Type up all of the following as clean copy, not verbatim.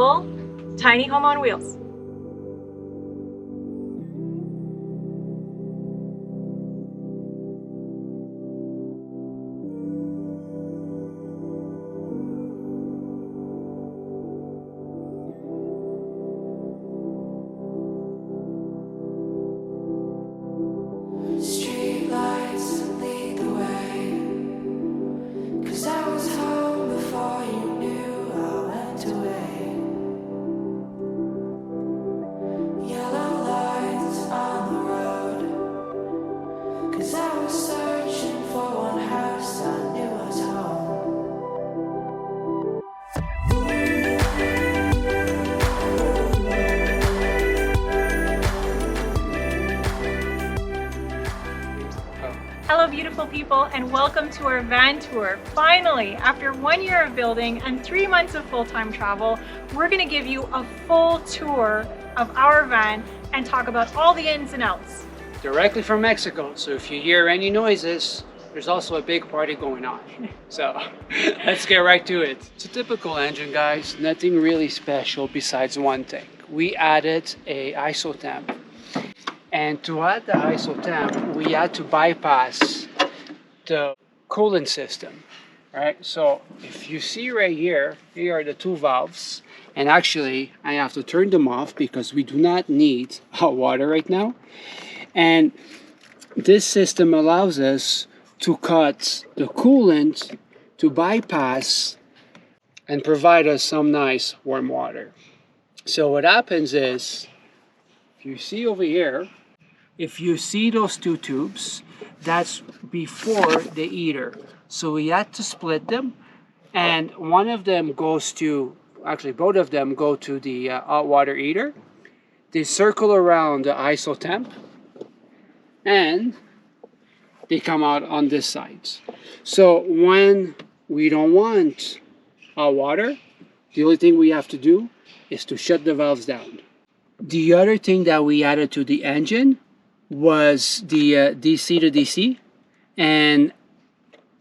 Tiny Home on Wheels. Hello beautiful people, and welcome to our van tour. Finally, after 1 year of building and 3 months of full-time travel, we're going to give you a full tour of our van and talk about all the ins and outs. Directly from Mexico, so if you hear any noises, there's also a big party going on. So let's get right to it. It's a typical engine, guys. Nothing really special besides one thing. We added a ISO temp. And to add the ISO temp, we had to bypass the coolant system, right? So if you see right here, here are the two valves. And actually, I have to turn them off because we do not need hot water right now. And this system allows us to cut the coolant to bypass and provide us some nice warm water. So what happens is, if you see over here, if you see those two tubes, that's before the heater. So we had to split them, and one of them goes to, actually both of them go to the hot water heater. They circle around the ISO temp, and they come out on this side. So when we don't want hot water, the only thing we have to do is to shut the valves down. The other thing that we added to the engine was the DC to DC, and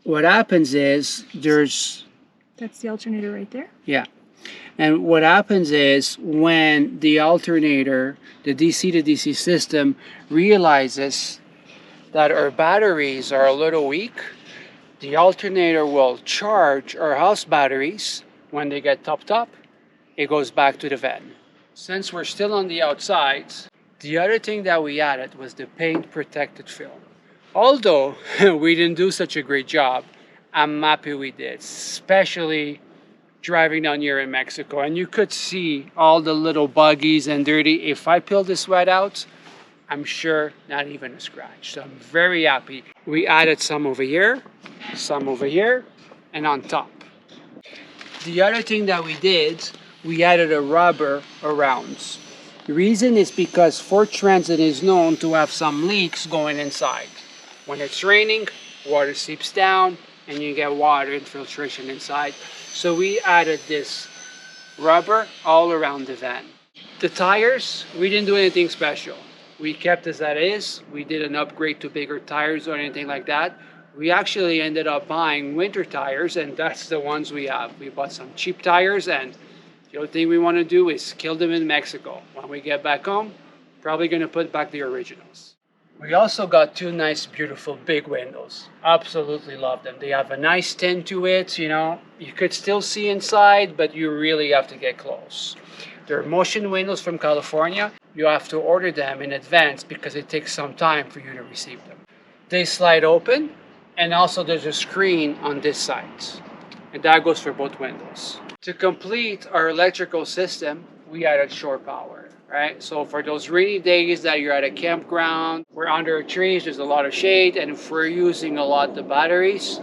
what happens is That's the alternator right there. Yeah, and what happens is when the alternator, the DC to DC system, realizes that our batteries are a little weak, the alternator will charge our house batteries. When they get topped up, it goes back to the van. Since we're still on the outside, the other thing that we added was the paint protected film. Although we didn't do such a great job, I'm happy we did, especially driving down here in Mexico. And you could see all the little buggies and dirty. If I peel this right out, I'm sure not even a scratch. So I'm very happy. We added some over here, and on top. The other thing that we did, we added a rubber around. The reason is because Ford Transit is known to have some leaks going inside. When it's raining, water seeps down and you get water infiltration inside. So we added this rubber all around the van. The tires, we didn't do anything special. We kept as that is. We didn't upgrade to bigger tires or anything like that. We actually ended up buying winter tires, and that's the ones we have. We bought some cheap tires, and the only thing we want to do is kill them in Mexico. When we get back home, probably going to put back the originals. We also got two nice, beautiful big windows. Absolutely love them. They have a nice tint to it, you know. You could still see inside, but you really have to get close. They're motion windows from California. You have to order them in advance because it takes some time for you to receive them. They slide open, and also there's a screen on this side. And that goes for both windows. To complete our electrical system, we added shore power, right? So for those rainy days that you're at a campground, we're under trees, there's a lot of shade, and if we're using a lot of the batteries,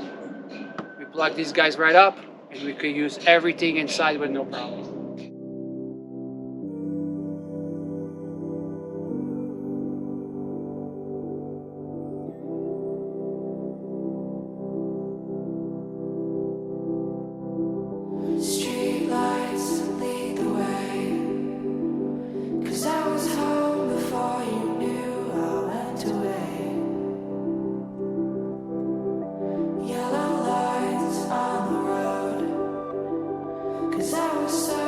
we plug these guys right up, and we could use everything inside with no problem. Yellow lights on the road, 'cause I was so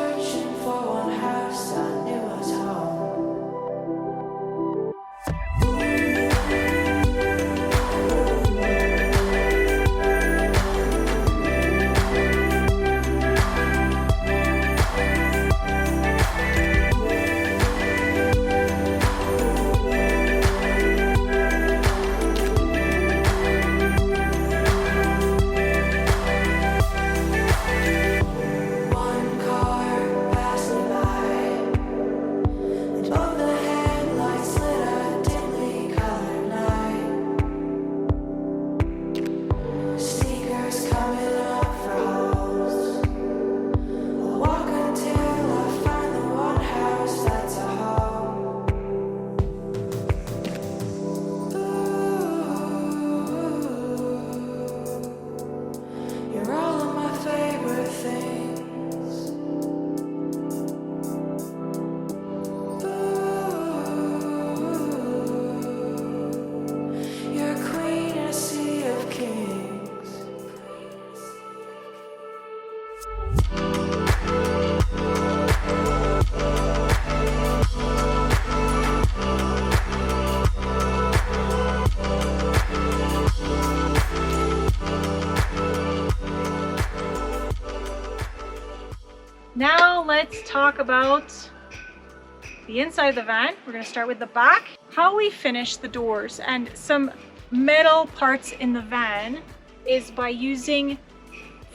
let's talk about the inside of the van. We're gonna start with the back. How we finish the doors and some metal parts in the van is by using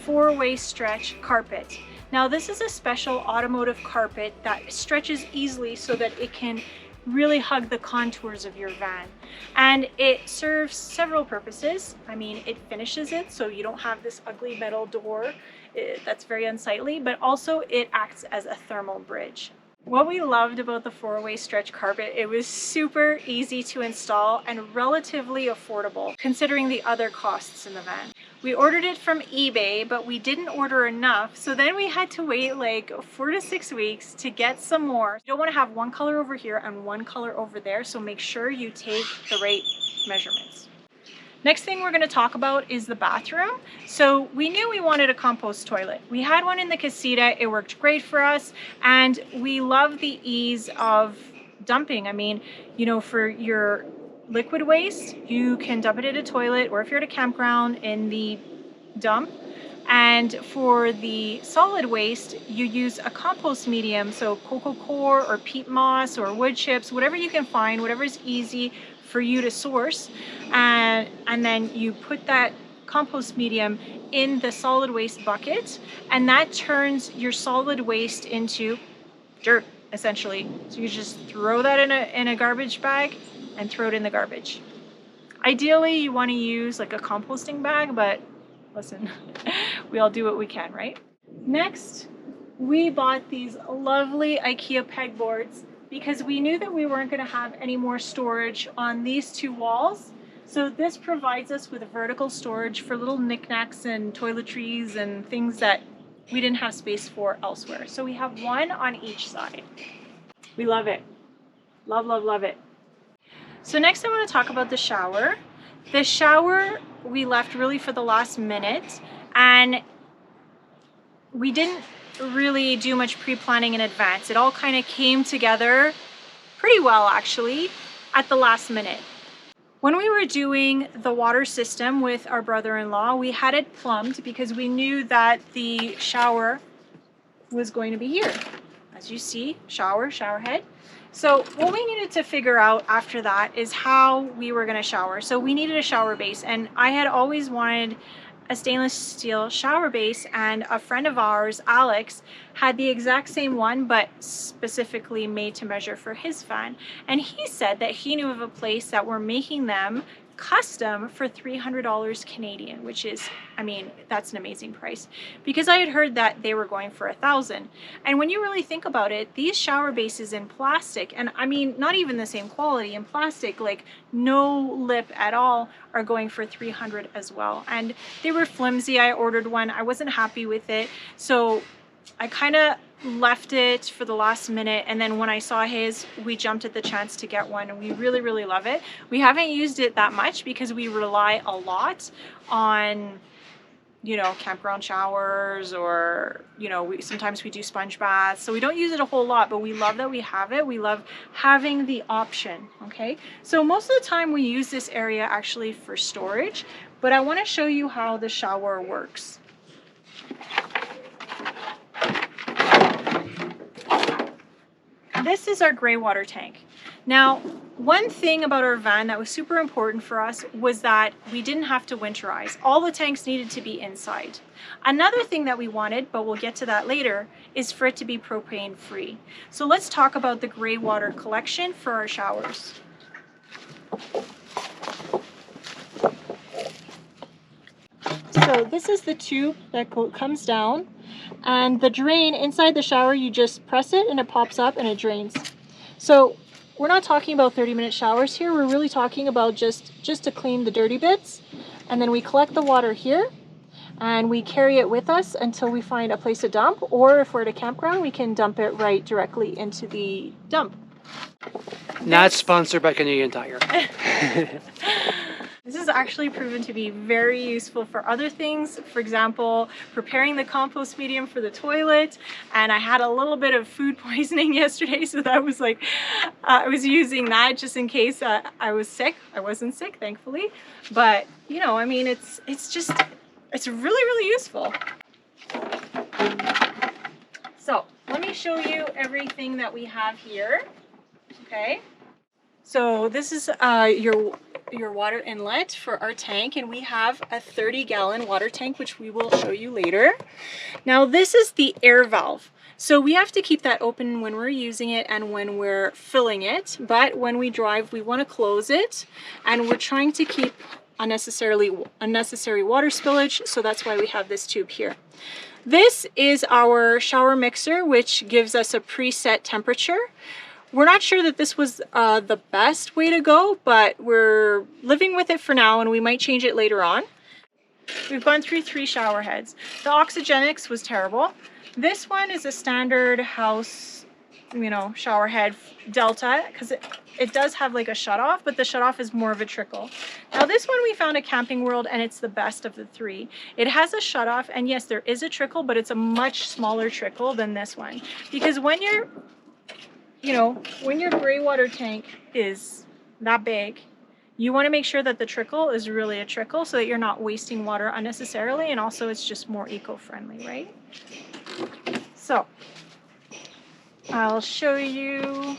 4-way stretch carpet. Now this is a special automotive carpet that stretches easily so that it can really hug the contours of your van. And it serves several purposes. I mean, it finishes it so you don't have this ugly metal door that's very unsightly, but also it acts as a thermal bridge. What we loved about the 4-way stretch carpet, it was super easy to install and relatively affordable considering the other costs in the van. We ordered it from eBay, but we didn't order enough, so then we had to wait like 4 to 6 weeks to get some more. You don't want to have one color over here and one color over there, so make sure you take the right measurements. Next thing we're going to talk about is the bathroom. So we knew we wanted a compost toilet. We had one in the casita, it worked great for us, and we love the ease of dumping. I mean, you know, for your liquid waste, you can dump it in a toilet, or if you're at a campground, in the dump. And for the solid waste, you use a compost medium, so coco coir or peat moss or wood chips, whatever you can find, whatever is easy for you to source, and then you put that compost medium in the solid waste bucket, and that turns your solid waste into dirt, essentially. So you just throw that in a garbage bag and throw it in the garbage. Ideally, you want to use like a composting bag, but listen, we all do what we can, right? Next, we bought these lovely IKEA pegboards because we knew that we weren't going to have any more storage on these two walls. So this provides us with vertical storage for little knickknacks and toiletries and things that we didn't have space for elsewhere. So we have one on each side. We love it. Love, love, love it. So next I want to talk about the shower. The shower we left really for the last minute, and we didn't really do much pre-planning in advance. It all kind of came together pretty well actually at the last minute. When we were doing the water system with our brother-in-law, we had it plumbed because we knew that the shower was going to be here. As you see, shower head. So what we needed to figure out after that is how we were going to shower. So we needed a shower base, and I had always wanted a stainless steel shower base, and a friend of ours, Alex, had the exact same one but specifically made to measure for his van. And he said that he knew of a place that were making them custom for $300 Canadian, which is, I mean, that's an amazing price, because I had heard that they were going for $1,000. And when you really think about it, these shower bases in plastic, and I mean, not even the same quality in plastic, like no lip at all, are going for $300 as well. And they were flimsy. I ordered one. I wasn't happy with it. So I kind of left it for the last minute, and then when I saw his, we jumped at the chance to get one, and we really, really love it. We haven't used it that much because we rely a lot on, you know, campground showers, or, you know, sometimes we do sponge baths, so we don't use it a whole lot, but we love that we have it. We love having the option, okay? So most of the time we use this area actually for storage, but I want to show you how the shower works. This is our gray water tank. Now, one thing about our van that was super important for us was that we didn't have to winterize. All the tanks needed to be inside. Another thing that we wanted, but we'll get to that later, is for it to be propane free. So let's talk about the gray water collection for our showers. So this is the tube that comes down, and the drain inside the shower, you just press it and it pops up and it drains. So we're not talking about 30-minute showers here. We're really talking about just to clean the dirty bits, and then we collect the water here and we carry it with us until we find a place to dump, or if we're at a campground, we can dump it right directly into the dump. Not sponsored by Canadian Tire. This has actually proven to be very useful for other things. For example, preparing the compost medium for the toilet. And I had a little bit of food poisoning yesterday, so that was like, I was using that just in case I was sick. I wasn't sick, thankfully. But, you know, I mean, it's really, really useful. So let me me show you everything that we have here. Okay. So this is your water inlet for our tank, and we have a 30-gallon water tank, which we will show you later. Now this is the air valve. So we have to keep that open when we're using it and when we're filling it, but when we drive, we want to close it, and we're trying to keep unnecessary water spillage, so that's why we have this tube here. This is our shower mixer, which gives us a preset temperature. We're not sure that this was the best way to go, but we're living with it for now, and we might change it later on. We've gone through 3 shower heads. The Oxygenics was terrible. This one is a standard house, you know, shower head Delta, because it does have like a shutoff, but the shutoff is more of a trickle. Now this one we found at Camping World, and it's the best of the 3. It has a shutoff, and yes, there is a trickle, but it's a much smaller trickle than this one. Because when you're, you know, when your gray water tank is that big, you want to make sure that the trickle is really a trickle so that you're not wasting water unnecessarily, and also it's just more eco-friendly, right? So I'll show you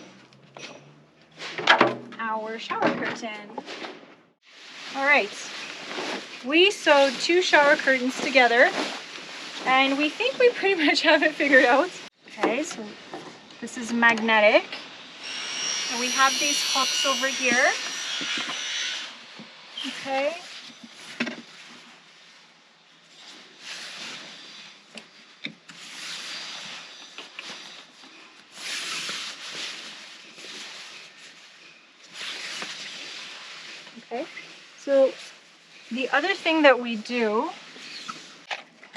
our shower curtain. All right, we sewed 2 shower curtains together, and we think we pretty much have it figured out. Okay, so this is magnetic, and we have these hooks over here. Okay. Okay, so the other thing that we do,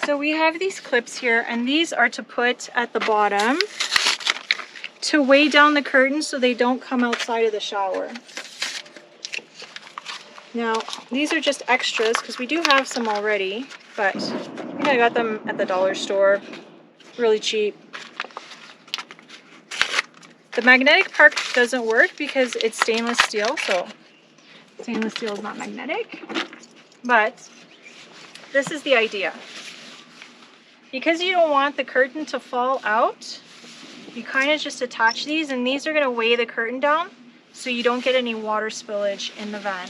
so we have these clips here, and these are to put at the bottom to weigh down the curtains so they don't come outside of the shower. Now, these are just extras because we do have some already, but I think I got them at the dollar store, really cheap. The magnetic part doesn't work because it's stainless steel, so stainless steel is not magnetic, but this is the idea. Because you don't want the curtain to fall out, you kind of just attach these, and these are going to weigh the curtain down so you don't get any water spillage in the van.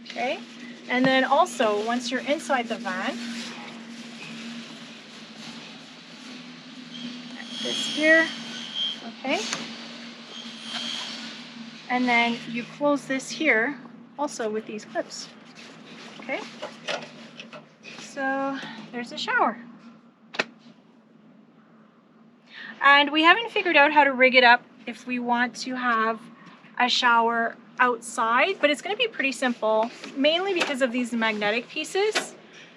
Okay, and then also once you're inside the van, this here, okay, and then you close this here also with these clips. Okay, so there's a shower. And we haven't figured out how to rig it up if we want to have a shower outside, but it's going to be pretty simple, mainly because of these magnetic pieces.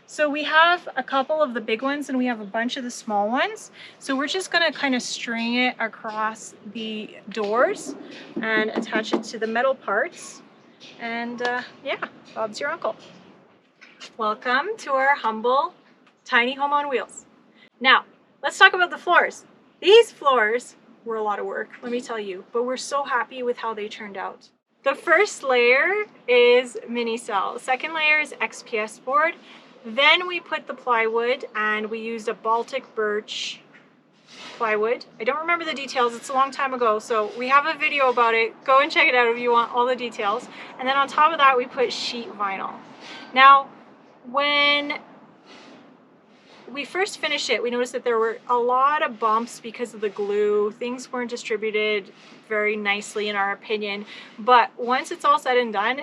So we have a couple of the big ones and we have a bunch of the small ones. So we're just going to kind of string it across the doors and attach it to the metal parts. And yeah, Bob's your uncle. Welcome to our humble tiny home on wheels. Now, let's talk about the floors. These floors were a lot of work, let me tell you, but we're so happy with how they turned out. The first layer is mini cell. Second layer is XPS board. Then we put the plywood, and we used a Baltic birch plywood. I don't remember the details, it's a long time ago, so we have a video about it. Go and check it out if you want all the details. And then on top of that, we put sheet vinyl. Now, when we first finished it, we noticed that there were a lot of bumps because of the glue. Things weren't distributed very nicely in our opinion, but once it's all said and done,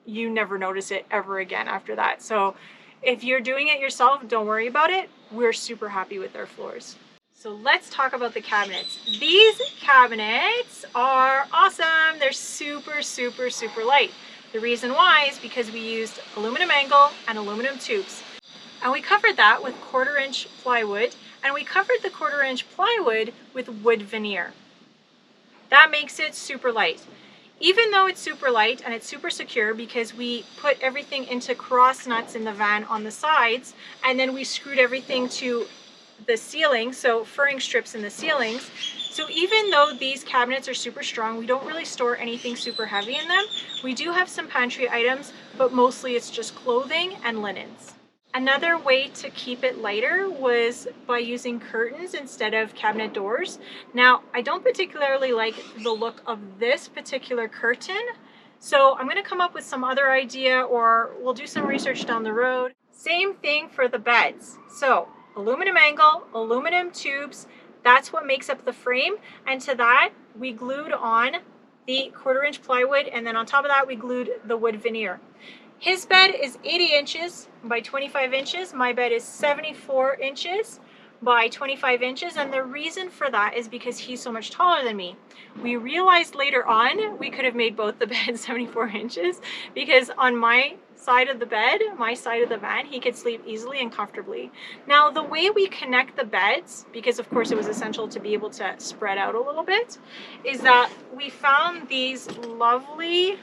you never notice it ever again after that. So if you're doing it yourself, don't worry about it. We're super happy with our floors. So let's talk about the cabinets. These cabinets are awesome. They're super, super, super light. The reason why is because we used aluminum angle and aluminum tubes. And we covered that with 1/4 inch plywood, and we covered the 1/4 inch plywood with wood veneer. That makes it super light. Even though it's super light and it's super secure because we put everything into cross nuts in the van on the sides, and then we screwed everything to the ceiling, so furring strips in the ceilings. So even though these cabinets are super strong, we don't really store anything super heavy in them. We do have some pantry items, but mostly it's just clothing and linens. Another way to keep it lighter was by using curtains instead of cabinet doors. Now, I don't particularly like the look of this particular curtain, so I'm going to come up with some other idea, or we'll do some research down the road. Same thing for the beds. So aluminum angle, aluminum tubes, that's what makes up the frame. And to that, we glued on the 1/4 inch plywood, and then on top of that, we glued the wood veneer. His bed is 80 inches by 25 inches. My bed is 74 inches by 25 inches. And the reason for that is because he's so much taller than me. We realized later on we could have made both the beds 74 inches because on my side of the bed, my side of the van, he could sleep easily and comfortably. Now, the way we connect the beds, because of course it was essential to be able to spread out a little bit, is that we found these lovely,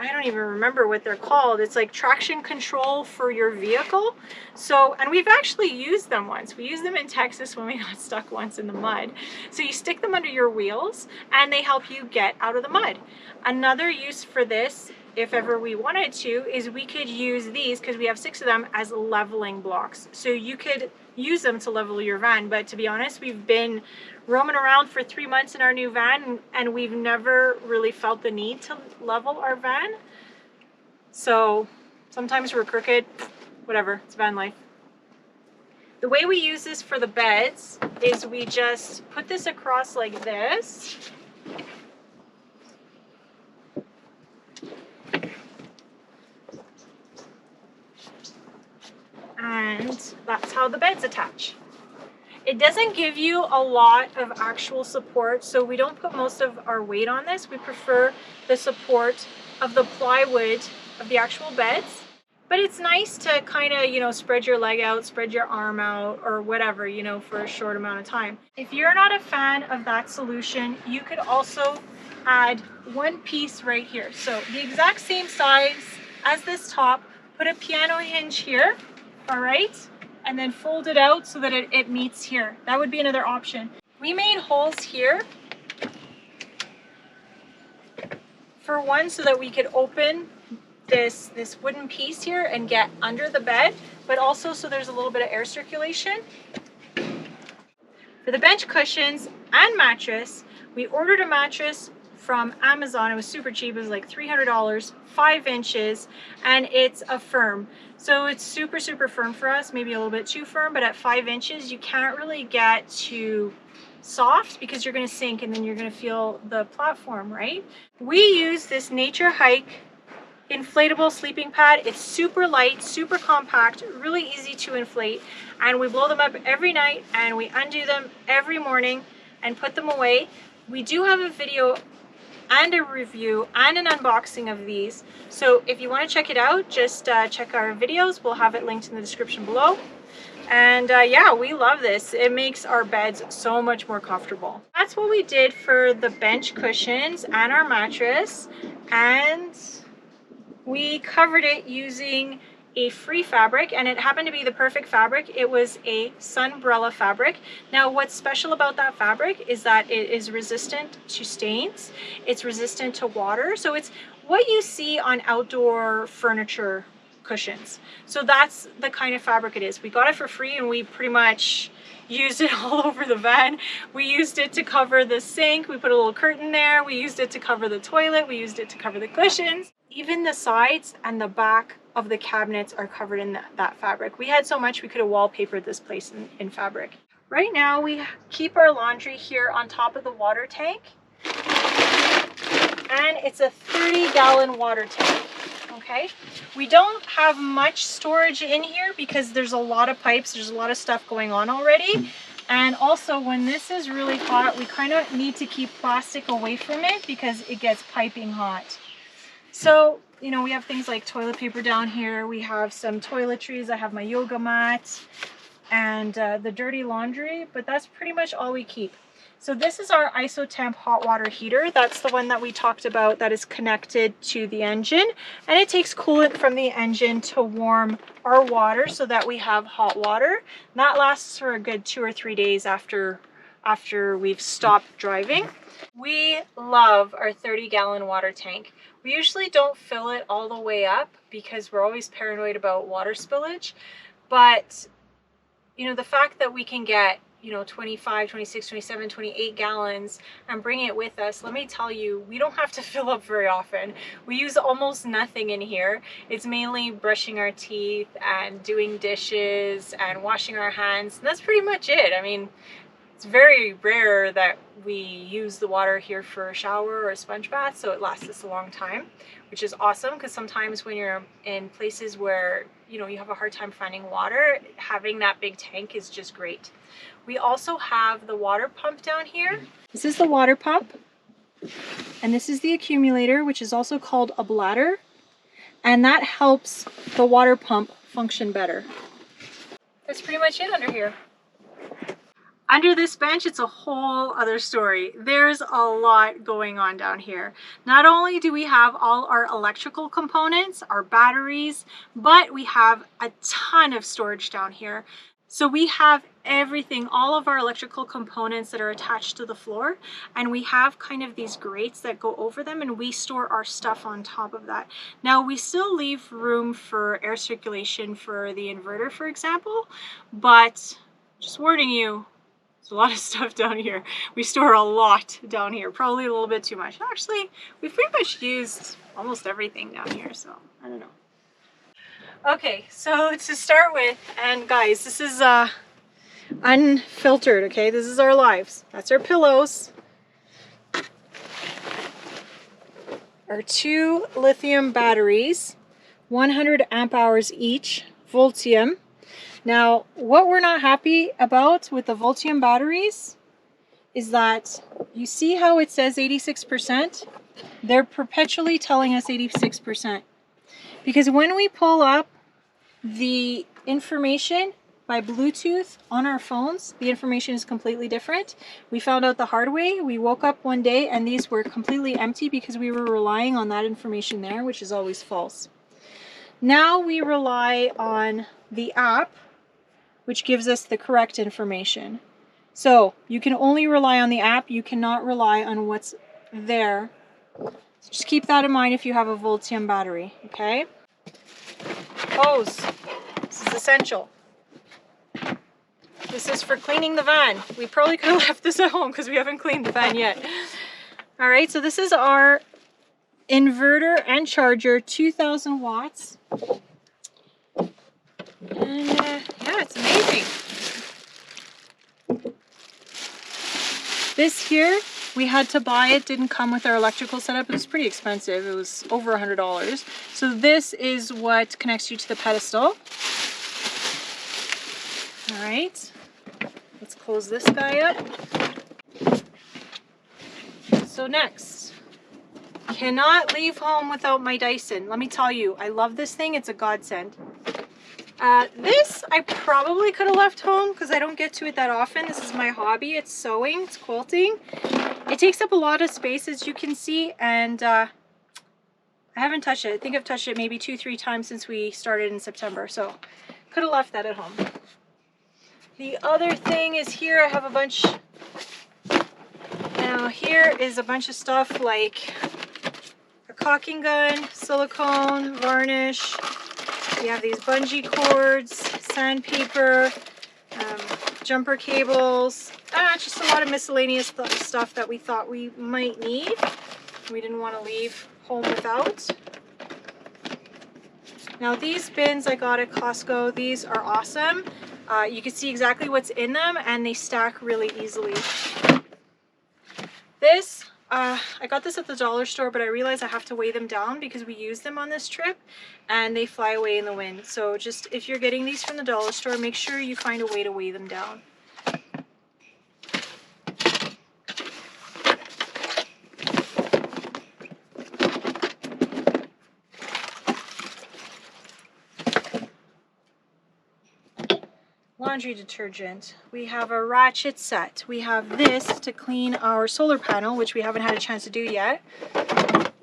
I don't even remember what they're called. It's like traction control for your vehicle. So, and we've actually used them once. We used them in Texas when we got stuck once in the mud. So you stick them under your wheels and they help you get out of the mud. Another use for this, if ever we wanted to, is we could use these, because we have 6 of them, as leveling blocks. So you could use them to level your van. But to be honest, we've been roaming around for 3 months in our new van and we've never really felt the need to level our van. So sometimes we're crooked, whatever, it's van life. The way we use this for the beds is we just put this across like this. And that's how the beds attach. It doesn't give you a lot of actual support, so we don't put most of our weight on this. We prefer the support of the plywood of the actual beds. But it's nice to kind of, you know, spread your leg out, spread your arm out, or whatever, you know, for a short amount of time. If you're not a fan of that solution, you could also add one piece right here. So the exact same size as this top, put a piano hinge here, all right? And then fold it out so that it meets here. That would be another option. We made holes here for one so that we could open this wooden piece here and get under the bed, but also so there's a little bit of air circulation. For the bench cushions and mattress, we ordered a mattress from Amazon. It was super cheap. It was like $300, 5 inches, and it's a firm. So it's super, super firm for us, maybe a little bit too firm, but at 5 inches, you can't really get too soft because you're gonna sink and then you're gonna feel the platform, right? We use this Nature Hike inflatable sleeping pad. It's super light, super compact, really easy to inflate, and we blow them up every night and we undo them every morning and put them away. We do have a video and a review and an unboxing of these, so if you want to check it out, just check our videos. We'll have it linked in the description below. And yeah, we love this. It makes our beds so much more comfortable. That's what we did for the bench cushions and our mattress, and we covered it using a free fabric, and it happened to be the perfect fabric. It was a Sunbrella fabric. Now, what's special about that fabric is that it is resistant to stains, it's resistant to water, so it's what you see on outdoor furniture cushions. So that's the kind of fabric it is. We got it for free and we pretty much used it all over the van. We used it to cover the sink, we put a little curtain there, we used it to cover the toilet, we used it to cover the cushions. Even the sides and the back of the cabinets are covered in that fabric. We had so much we could have wallpapered this place in fabric. Right now we keep our laundry here on top of the water tank, and it's a 30-gallon water tank. Okay, we don't have much storage in here because there's a lot of pipes, there's a lot of stuff going on already. And also when this is really hot, we kind of need to keep plastic away from it because it gets piping hot. So, you know, we have things like toilet paper down here, we have some toiletries, I have my yoga mat, and the dirty laundry, but that's pretty much all we keep. So this is our IsoTemp hot water heater. That's the one that we talked about that is connected to the engine, and it takes coolant from the engine to warm our water so that we have hot water. And that lasts for a good 2 or 3 days after we've stopped driving. We love our 30-gallon water tank. We usually don't fill it all the way up because we're always paranoid about water spillage. But, you know, the fact that we can get, you know, 25, 26, 27, 28 gallons and bring it with us, let me tell you, we don't have to fill up very often. We use almost nothing in here. It's mainly brushing our teeth and doing dishes and washing our hands. And that's pretty much it. I mean, it's very rare that we use the water here for a shower or a sponge bath, so it lasts us a long time, which is awesome because sometimes when you're in places where, you know, you have a hard time finding water, having that big tank is just great. We also have the water pump down here. This is the water pump, and this is the accumulator, which is also called a bladder, and that helps the water pump function better. That's pretty much it under here. Under this bench, it's a whole other story. There's a lot going on down here. Not only do we have all our electrical components, our batteries, but we have a ton of storage down here. So we have everything, all of our electrical components that are attached to the floor, and we have kind of these grates that go over them, and we store our stuff on top of that. Now we still leave room for air circulation for the inverter, for example, but just warning you, there's a lot of stuff down here. We store a lot down here, probably a little bit too much. Actually, we've pretty much used almost everything down here, so I don't know. Okay, so to start with, and guys, this is unfiltered, okay? This is our lives. That's our pillows. Our 2 lithium batteries, 100 amp hours each, Voltium. Now, what we're not happy about with the Voltium batteries is that you see how it says 86%? They're perpetually telling us 86%. Because when we pull up the information by Bluetooth on our phones, the information is completely different. We found out the hard way. We woke up one day and these were completely empty because we were relying on that information there, which is always false. Now we rely on the app, which gives us the correct information. So you can only rely on the app. You cannot rely on what's there. So just keep that in mind if you have a Voltium battery, okay? Hose. This is essential. This is for cleaning the van. We probably could have left this at home because we haven't cleaned the van yet. All right, so this is our inverter and charger, 2000 watts. And yeah, it's amazing. This here, we had to buy it, didn't come with our electrical setup. It was pretty expensive. It was over $100. So this is what connects you to the pedestal. All right, let's close this guy up. So next, cannot leave home without my Dyson. Let me tell you, I love this thing. It's a godsend. This I probably could have left home because I don't get to it that often. This is my hobby. It's sewing, it's quilting. It takes up a lot of space, as you can see, and I haven't touched it. I think I've touched it maybe 2-3 times since we started in September, so could have left that at home. The other thing is here I have a bunch. Now here is a bunch of stuff like a caulking gun, silicone, varnish. We have these bungee cords, sandpaper, jumper cables, just a lot of miscellaneous stuff that we thought we might need. We didn't want to leave home without. Now these bins I got at Costco, these are awesome. You can see exactly what's in them and they stack really easily. This, I got this at the dollar store, but I realized I have to weigh them down because we use them on this trip and they fly away in the wind. So just if you're getting these from the dollar store, make sure you find a way to weigh them down. Laundry detergent. We have a ratchet set. We have this to clean our solar panel, which we haven't had a chance to do yet.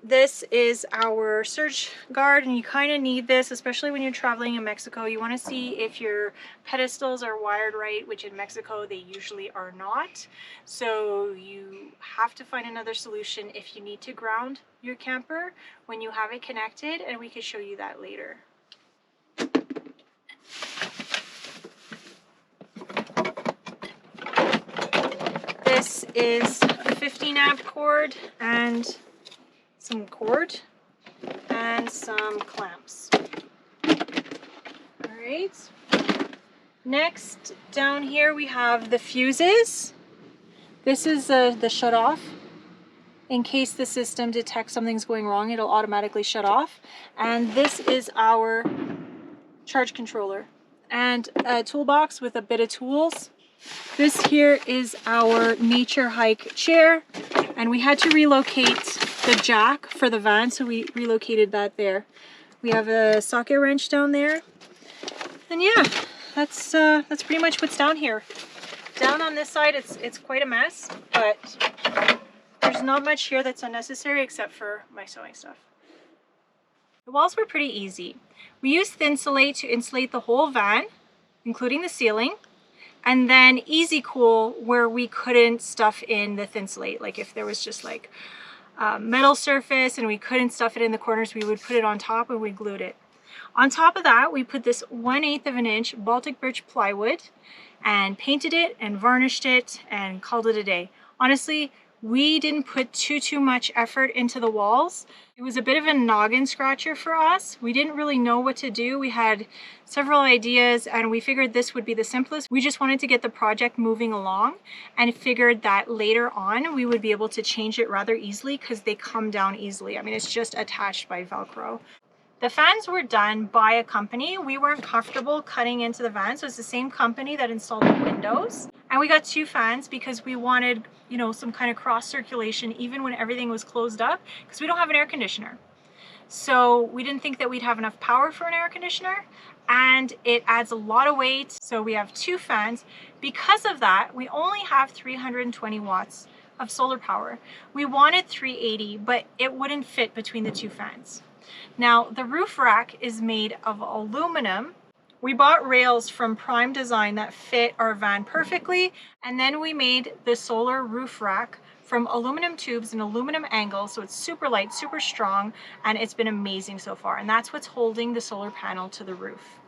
This is our surge guard, and you kind of need this, especially when you're traveling in Mexico. You want to see if your pedestals are wired right, which in Mexico they usually are not. So you have to find another solution if you need to ground your camper when you have it connected, and we can show you that later. This is a 15 amp cord and some cord and some clamps. All right. Next, down here we have the fuses. This is the shut off. In case the system detects something's going wrong, it'll automatically shut off. And this is our charge controller and a toolbox with a bit of tools. This here is our nature hike chair, and we had to relocate the jack for the van, so we relocated that there. We have a socket wrench down there, and yeah, that's pretty much what's down here. Down on this side, it's quite a mess, but there's not much here that's unnecessary except for my sewing stuff. The walls were pretty easy. We used Thinsulate to insulate the whole van, including the ceiling. And then Easy Cool, where we couldn't stuff in the Thinsulate. Like if there was just like a metal surface and we couldn't stuff it in the corners, we would put it on top and we glued it. On top of that, we put this 1/8 of an inch Baltic birch plywood and painted it and varnished it and called it a day. Honestly, we didn't put too much effort into the walls. It was a bit of a noggin scratcher for us. We didn't really know what to do. We had several ideas and we figured this would be the simplest. We just wanted to get the project moving along and figured that later on we would be able to change it rather easily because they come down easily. I mean, it's just attached by Velcro. The fans were done by a company. We weren't comfortable cutting into the van, so it's the same company that installed the windows. And we got 2 fans because we wanted, you know, some kind of cross circulation even when everything was closed up, because we don't have an air conditioner. So we didn't think that we'd have enough power for an air conditioner, and it adds a lot of weight. So we have 2 fans. Because of that, we only have 320 watts of solar power. We wanted 380, but it wouldn't fit between the 2 fans. Now, the roof rack is made of aluminum. We bought rails from Prime Design that fit our van perfectly, and then we made the solar roof rack from aluminum tubes and aluminum angles, so it's super light, super strong, and it's been amazing so far, and that's what's holding the solar panel to the roof.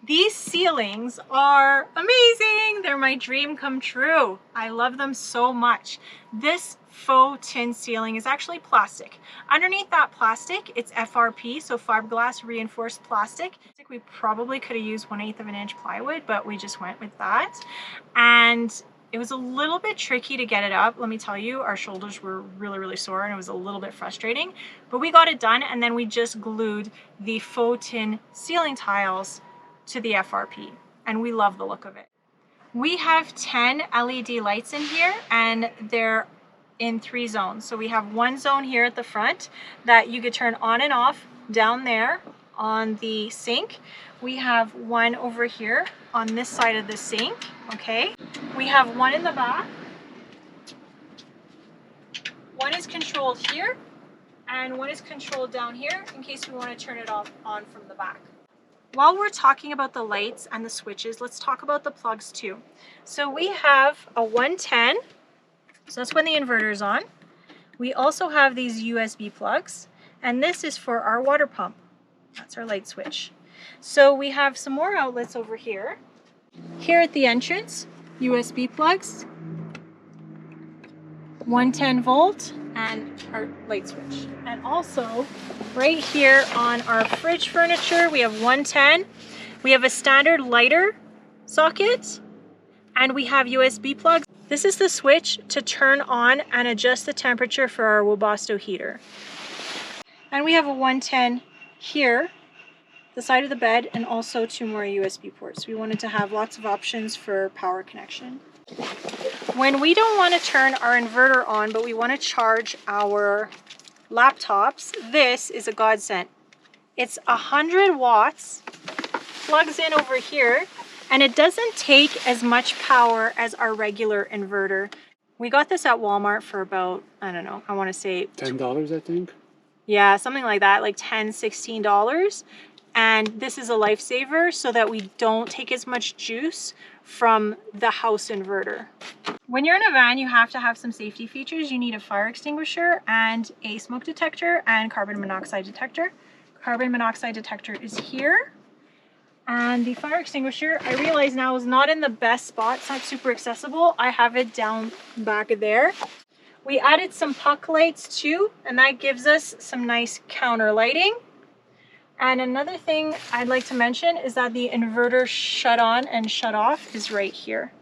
These ceilings are amazing. They're my dream come true. I love them so much. This faux tin ceiling is actually plastic. Underneath that plastic, it's FRP, so fiberglass reinforced plastic. I think we probably could have used 1/8 of an inch plywood, but we just went with that. And it was a little bit tricky to get it up. Let me tell you, our shoulders were really sore and it was a little bit frustrating, but we got it done, and then we just glued the faux tin ceiling tiles to the FRP, and we love the look of it. We have 10 LED lights in here, and they're in 3 zones. So we have 1 zone here at the front that you could turn on and off down there on the sink. We have 1 over here on this side of the sink, okay? We have 1 in the back. 1 is controlled here, and 1 is controlled down here in case we want to turn it on from the back. While we're talking about the lights and the switches, let's talk about the plugs too. So we have a 110, so that's when the inverter is on. We also have these USB plugs, and this is for our water pump. That's our light switch. So we have some more outlets over here. Here at the entrance, USB plugs, 110 volt, and our light switch. And also right here on our fridge furniture, we have 110. We have a standard lighter socket, and we have USB plugs. This is the switch to turn on and adjust the temperature for our Webasto heater. And we have a 110 here, the side of the bed, and also 2 more USB ports. We wanted to have lots of options for power connection. When we don't want to turn our inverter on, but we want to charge our laptops, this is a godsend. It's 100 watts, plugs in over here, and it doesn't take as much power as our regular inverter. We got this at Walmart for about, I don't know, I want to say $10, I think. Yeah, something like that, like $10, $16. And this is a lifesaver so that we don't take as much juice from the house inverter. When you're in a van, you have to have some safety features. You need a fire extinguisher and a smoke detector and carbon monoxide detector. Carbon monoxide detector is here. And the fire extinguisher, I realize now, is not in the best spot. It's not super accessible. I have it down back there. We added some puck lights too, and that gives us some nice counter lighting. And another thing I'd like to mention is that the inverter shut on and shut off is right here.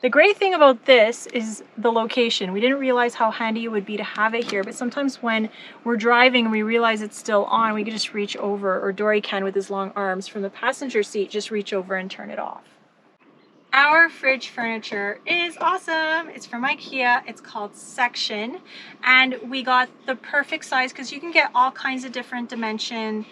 The great thing about this is the location. We didn't realize how handy it would be to have it here, but sometimes when we're driving and we realize it's still on, we can just reach over, or Dory can with his long arms from the passenger seat, just reach over and turn it off. Our fridge furniture is awesome. It's from IKEA. It's called Section, and we got the perfect size because you can get all kinds of different dimension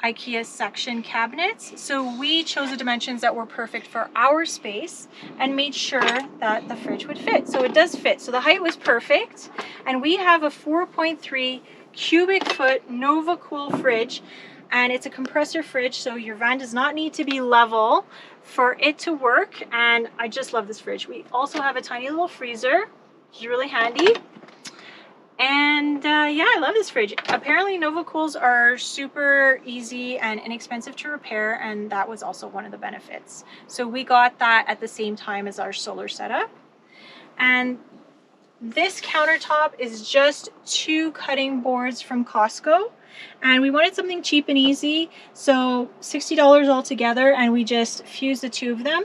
IKEA Section cabinets. So we chose the dimensions that were perfect for our space and made sure that the fridge would fit. So it does fit. So the height was perfect, and we have a 4.3 cubic foot NovaCool fridge, and it's a compressor fridge, so your van does not need to be level for it to work. And I just love this fridge. We also have a tiny little freezer, which is really handy. And yeah, I love this fridge. Apparently NovaCools are super easy and inexpensive to repair, and that was also one of the benefits. So we got that at the same time as our solar setup. And this countertop is just 2 cutting boards from Costco, and we wanted something cheap and easy, so $60 altogether, and we just fused the 2 of them.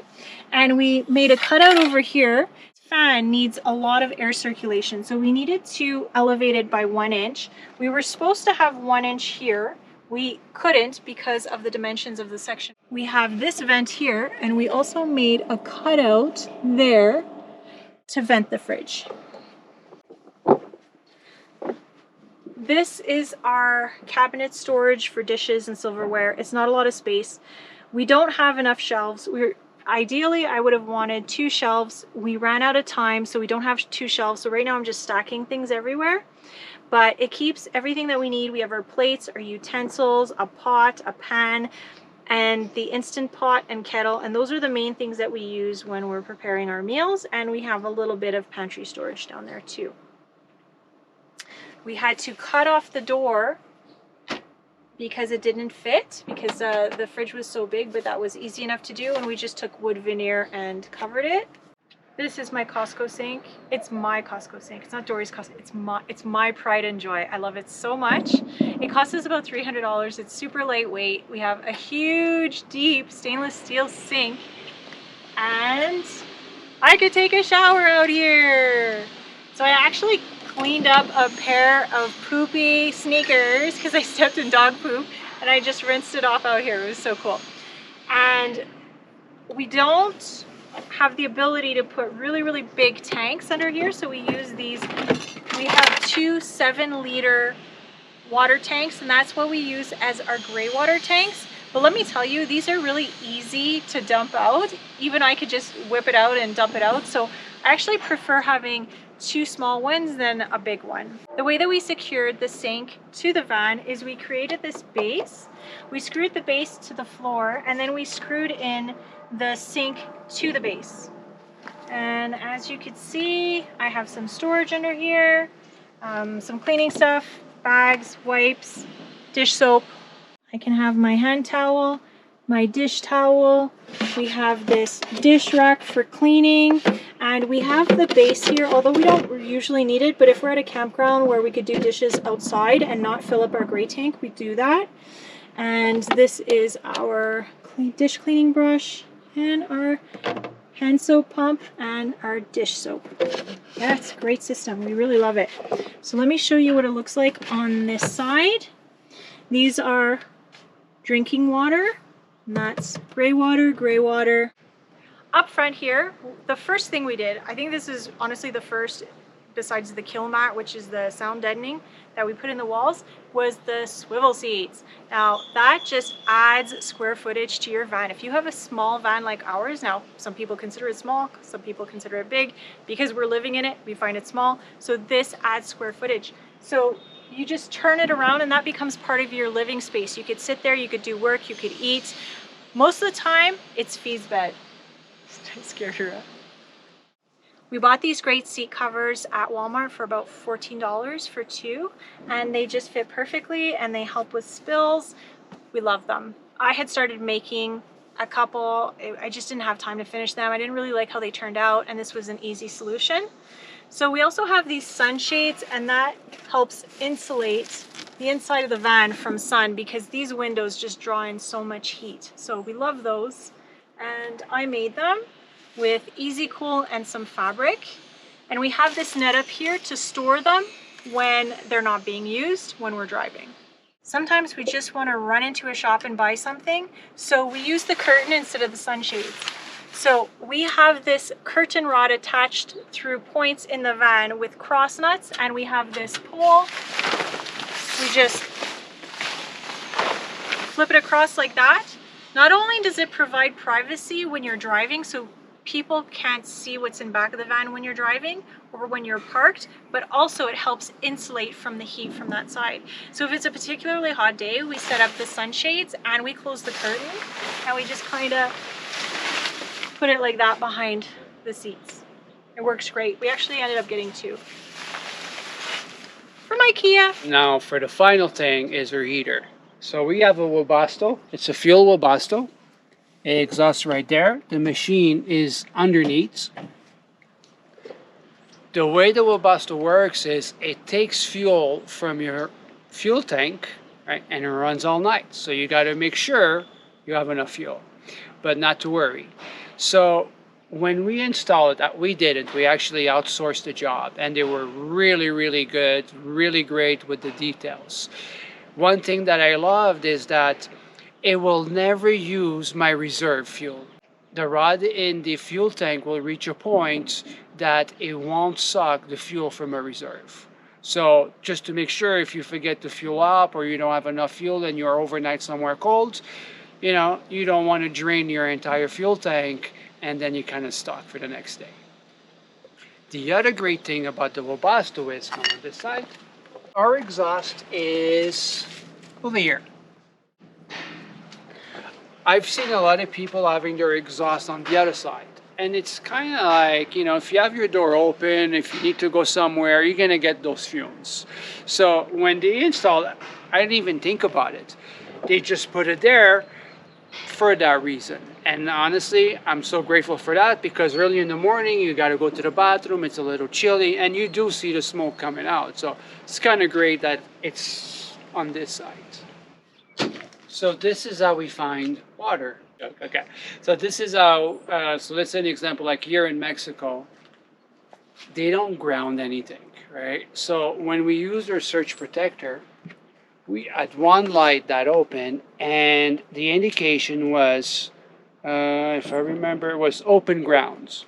And we made a cutout over here. Fan needs a lot of air circulation, so we needed to elevate it by 1 inch. We were supposed to have 1 inch here. We couldn't because of the dimensions of the section. We have this vent here, and we also made a cutout there to vent the fridge. This is our cabinet storage for dishes and silverware. It's not a lot of space. We don't have enough shelves. Ideally, I would have wanted 2 shelves. We ran out of time, so we don't have 2 shelves. So right now I'm just stacking things everywhere, but it keeps everything that we need. We have our plates, our utensils, a pot, a pan, and the Instant Pot and kettle. And those are the main things that we use when we're preparing our meals. And we have a little bit of pantry storage down there too. We had to cut off the door because it didn't fit, because the fridge was so big, but that was easy enough to do, and we just took wood veneer and covered it. This is my Costco sink. It's my Costco sink. It's not Dory's Costco. It's my pride and joy. I love it so much. It cost us about $300. It's super lightweight. We have a huge, deep stainless steel sink, and I could take a shower out here. So I actually cleaned up a pair of poopy sneakers because I stepped in dog poop, and I just rinsed it off out here. It was so cool. And we don't have the ability to put really big tanks under here, so we use these. We have 2 7-liter water tanks, and that's what we use as our gray water tanks. But let me tell you, these are really easy to dump out. Even I could just whip it out and dump it out. So I actually prefer having 2 small ones than a big one. The way that we secured the sink to the van is we created this base. We screwed the base to the floor, and then we screwed in the sink to the base. And as you can see, I have some storage under here, some cleaning stuff, bags, wipes, dish soap. I can have my hand towel, my dish towel. We have this dish rack for cleaning, and we have the base here, although we don't usually need it, but if we're at a campground where we could do dishes outside and not fill up our gray tank, we do that. And this is our dish cleaning brush and our hand soap pump and our dish soap. Yeah, it's a great system. We really love it. So let me show you what it looks like on this side. These are drinking water, and that's gray water. Up front here, the first thing we did, I think this is honestly the first, besides the kill mat, which is the sound deadening that we put in the walls, was the swivel seats. Now that just adds square footage to your van. If you have a small van like ours, now some people consider it small, some people consider it big. Because we're living in it, we find it small. So this adds square footage. So you just turn it around and that becomes part of your living space. You could sit there, you could do work, you could eat. Most of the time, it's Fee's bed. I scared her up. We bought these great seat covers at Walmart for about $14 for 2, and they just fit perfectly and they help with spills. We love them. I had started making a couple. I just didn't have time to finish them. I didn't really like how they turned out, and this was an easy solution. So we also have these sunshades, and that helps insulate the inside of the van from sun because these windows just draw in so much heat. So we love those, and I made them with Easy Cool and some fabric. And we have this net up here to store them when they're not being used when we're driving. Sometimes we just want to run into a shop and buy something, so we use the curtain instead of the sunshades. So we have this curtain rod attached through points in the van with cross nuts, and we have this pole. We just flip it across like that. Not only does it provide privacy when you're driving, so people can't see what's in back of the van when you're driving or when you're parked, but also it helps insulate from the heat from that side. So if it's a particularly hot day, we set up the sunshades and we close the curtain and we just kind of put it like that behind the seats. It works great. We actually ended up getting 2 from IKEA. Now for the final thing is our heater. So we have a Webasto. It's a fuel Webasto. It exhausts right there. The machine is underneath. The way the Webasto works is it takes fuel from your fuel tank, right, and it runs all night. So you got to make sure you have enough fuel, but not to worry. So when we installed it, we didn't. We actually outsourced the job, and they were really, really good, really great with the details. One thing that I loved is that it will never use my reserve fuel. The rod in the fuel tank will reach a point that it won't suck the fuel from a reserve. So just to make sure, if you forget to fuel up or you don't have enough fuel and you're overnight somewhere cold, you know, you don't want to drain your entire fuel tank and then you're kind of stuck for the next day. The other great thing about the Webasto is, on this side, our exhaust is over here. I've seen a lot of people having their exhaust on the other side. And it's kind of like, you know, if you have your door open, if you need to go somewhere, you're going to get those fumes. So when they installed it, I didn't even think about it. They just put it there for that reason. And honestly, I'm so grateful for that, because early in the morning, you got to go to the bathroom. It's a little chilly and you do see the smoke coming out. So it's kind of great that it's on this side. So this is how we find water. Okay, so this is how, so let's say an example, like here in Mexico, they don't ground anything, right? So when we use our surge protector, we had one light that opened and the indication was, if I remember, it was open grounds.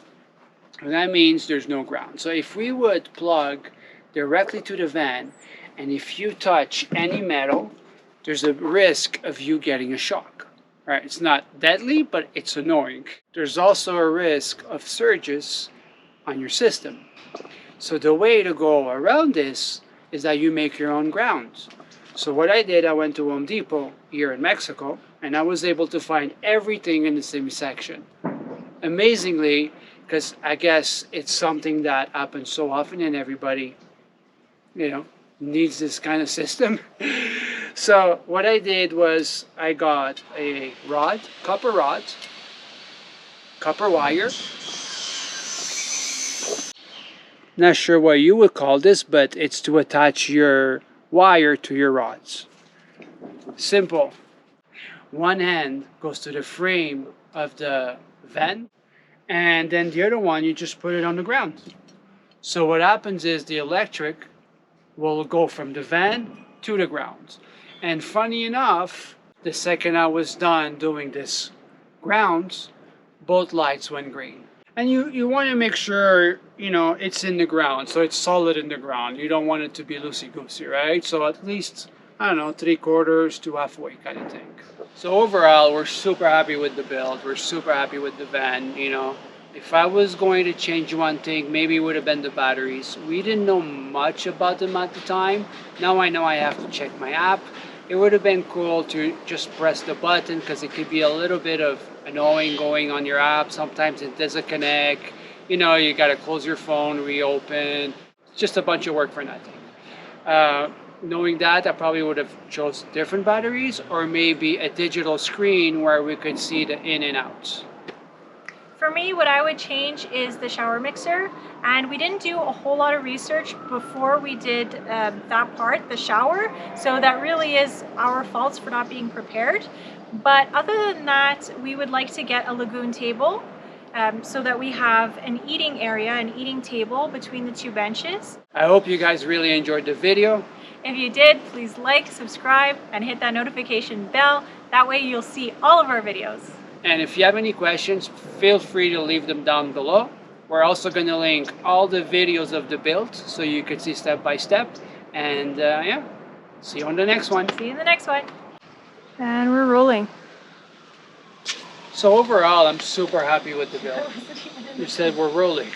And that means there's no ground. So if we would plug directly to the van, and if you touch any metal, there's a risk of you getting a shock, right? It's not deadly, but it's annoying. There's also a risk of surges on your system. So the way to go around this is that you make your own grounds. So what I did, I went to Home Depot here in Mexico, and I was able to find everything in the same section. Amazingly, because I guess it's something that happens so often and everybody, you know, needs this kind of system. So what I did was I got a rod, copper wire. Not sure what you would call this, but it's to attach your wire to your rods. Simple. One end goes to the frame of the van, and then the other one, you just put it on the ground. So what happens is the electric will go from the van to the ground. And funny enough, the second I was done doing this grounds, both lights went green. And you want to make sure, you know, it's in the ground, so it's solid in the ground. You don't want it to be loosey-goosey, right? So at least, I don't know, 3/4 to halfway kind of thing. So overall, we're super happy with the build. We're super happy with the van, you know. If I was going to change one thing, maybe it would have been the batteries. We didn't know much about them at the time. Now I know I have to check my app. It would have been cool to just press the button because it could be a little bit of annoying going on your app. Sometimes it doesn't connect. You know, you got to close your phone, reopen. It's just a bunch of work for nothing. Knowing that, I probably would have chose different batteries or maybe a digital screen where we could see the in and outs. For me, what I would change is the shower mixer, and we didn't do a whole lot of research before we did that part, the shower, so that really is our faults for not being prepared. But other than that, we would like to get a lagoon table so that we have an eating area, an eating table between the two benches. I hope you guys really enjoyed the video. If you did, please like, subscribe, and hit that notification bell. That way you'll see all of our videos. And if you have any questions, feel free to leave them down below. We're also going to link all the videos of the build so you can see step by step. And yeah, see you on the next one. See you in the next one. And we're rolling. So overall, I'm super happy with the build. You said we're rolling.